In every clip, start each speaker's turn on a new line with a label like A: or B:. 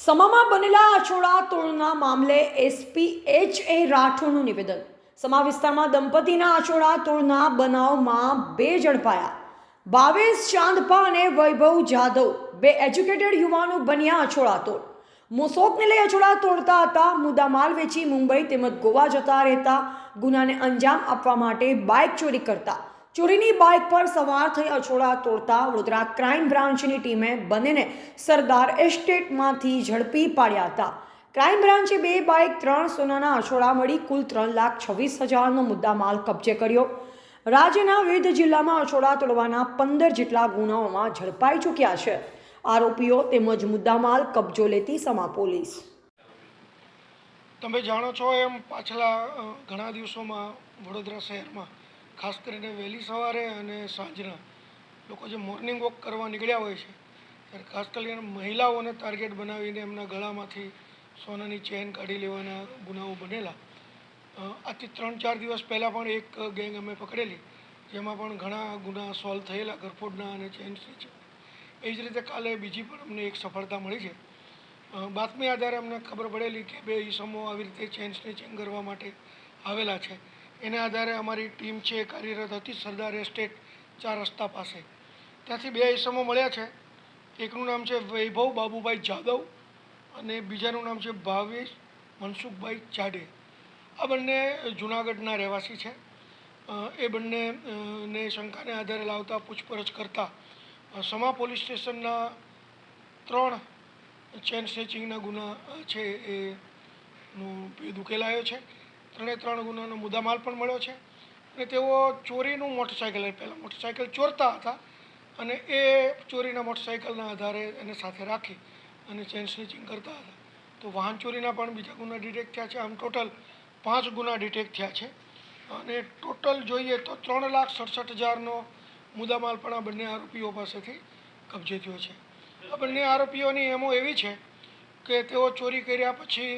A: સમામાં બનેલા અછોડા તોડના મામલે એસપી એચ.એ. રાઠોડનું નિવેદન। સમા વિસ્તારમાં દંપતીના અછોડા તોડના બનાવમાં બે ઝડપાયા। ભાવેશ ચાંદપા અને વૈભવ જાદવ બે એજ્યુકેટેડ યુવાનો બન્યા અછોડા તોડ। મોસોકને લઈ અછોડા તોડતા હતા। મુદ્દામાલ વેચી મુંબઈ તેમજ ગોવા જતા રહેતા। ગુનાને અંજામ આપવા માટે બાઇક ચોરી કરતા। ચોરીની બાઇક પર સવાર થઈ અછોડા તોડતા વડોદરા ક્રાઇમ બ્રાન્ચની ટીમે બંનેને સરદાર એસ્ટેટમાંથી ઝડપી પાડ્યા હતા। ક્રાઇમ બ્રાન્ચે બે બાઇક 3 સોનાના અછોડા મળી કુલ 3,26,000નો મુદ્દામાલ કબજે કર્યો। રાજ્યના વિવિધ જિલ્લામાં અછોડા તોડવાના 15 જેટલા ગુનાઓમાં ઝડપાઈ ચૂક્યા છે। આરોપીઓ તેમજ મુદ્દામાલ કબજો લેતી સમા પોલીસ।
B: તમે જાણો છો એમ પાછલા ઘણા દિવસોમાં વડોદરા શહેરમાં ખાસ કરીને વહેલી સવારે અને સાંજના લોકો જે મોર્નિંગ વોક કરવા નીકળ્યા હોય છે ત્યારે ખાસ કરીને મહિલાઓને ટાર્ગેટ બનાવીને એમના ગળામાંથી સોનાની ચેન કાઢી લેવાના ગુનાઓ બનેલા। આથી 3-4 દિવસ પહેલાં પણ એક ગેંગ અમે પકડેલી, જેમાં પણ ઘણા ગુના સોલ્વ થયેલા ઘરફોડના અને ચેન સ્નેચિંગ। એ જ રીતે કાલે બીજી પણ અમને એક સફળતા મળી છે। બાતમી આધારે અમને ખબર પડેલી કે બે ઈસમો આવી રીતે ચેન સ્નેચિંગ કરવા માટે આવેલા છે। એને આધારે અમારી ટીમ છે એ કાર્યરત હતી સરદાર એસ્ટેટ 4 રસ્તા પાસે। ત્યાંથી બે ઈસમો મળ્યા છે। એકનું નામ છે વૈભવ બાબુભાઈ જાદવ અને બીજાનું નામ છે ભાવેશ મનસુખભાઈ ચાડે। આ બંને જૂનાગઢના રહેવાસી છે। એ બંને ને શંકાને આધારે લાવતા પૂછપરછ કરતા સમા પોલીસ સ્ટેશનના 3 ચેન સ્નેચિંગના ગુના છે એનો ભેદ ઉકેલાયો છે। 3 ગુનાનો મુદ્દામાલ પણ મળ્યો છે અને તેઓ ચોરીનું મોટરસાઇકલ પહેલાં મોટરસાઇકલ ચોરતા હતા અને એ ચોરીના મોટરસાઇકલના આધારે એને સાથે રાખી અને ચેન સ્નેચિંગ કરતા હતા। તો વાહન ચોરીના પણ બીજા ગુના ડિટેક્ટ થયા છે। આમ ટોટલ 5 ગુના ડિટેક્ટ થયા છે અને ટોટલ જોઈએ તો 3,67,000નો મુદ્દામાલ પણ આ બંને આરોપીઓ પાસેથી કબજે થયો છે। આ બંને આરોપીઓની એમો એવી છે કે તેઓ ચોરી કર્યા પછી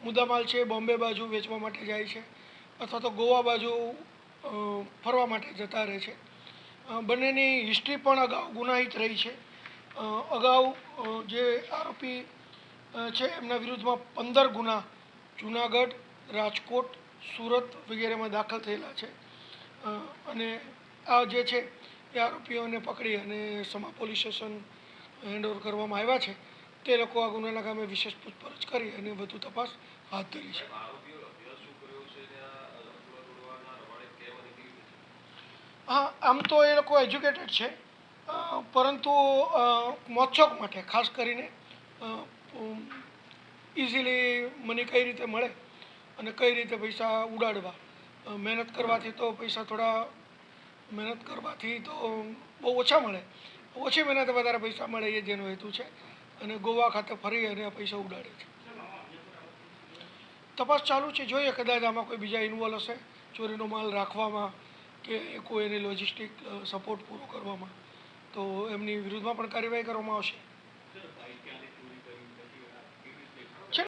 B: મુદ્દામાલ છે બોમ્બે બાજુ વેચવા માટે જાય છે અથવા તો ગોવા બાજુ ફરવા માટે જતા રહે છે। બંનેની હિસ્ટ્રી પણ અગાઉ ગુનાહિત રહી છે। અગાઉ જે આરોપી છે એમના વિરુદ્ધમાં 15 ગુના જૂનાગઢ, રાજકોટ, સુરત વગેરેમાં દાખલ થયેલા છે અને આ જે છે એ આરોપીઓને પકડી અને સમા પોલીસ સ્ટેશન હેન્ડઓવર કરવામાં આવ્યા છે। તે લોકો આ ગુનાના કામે વિશેષ પૂછપરછ કરી અને વધુ તપાસ હાથ ધરી છે। હા, આમ તો એ લોકો એજ્યુકેટેડ છે, પરંતુ મોજશોખ માટે ખાસ કરીને ઇઝીલી મની કઈ રીતે મળે અને કઈ રીતે પૈસા ઉડાડવા। મહેનત કરવાથી તો પૈસા થોડા મહેનત કરવાથી તો બહુ ઓછા મળે, ઓછી મહેનતે વધારે પૈસા મળે એ જેનો હેતુ છે અને ગોવા ખાતે ફરી અને આ પૈસા ઉડાડે છે। તપાસ ચાલુ છે, જોઈએ કદાચ આમાં કોઈ બીજા ઇન્વોલ્વ હશે ચોરીનો માલ રાખવામાં કે કોઈ એની લોજિસ્ટિક સપોર્ટ પૂરો કરવામાં, તો એમની વિરુદ્ધમાં પણ કાર્યવાહી કરવામાં આવશે।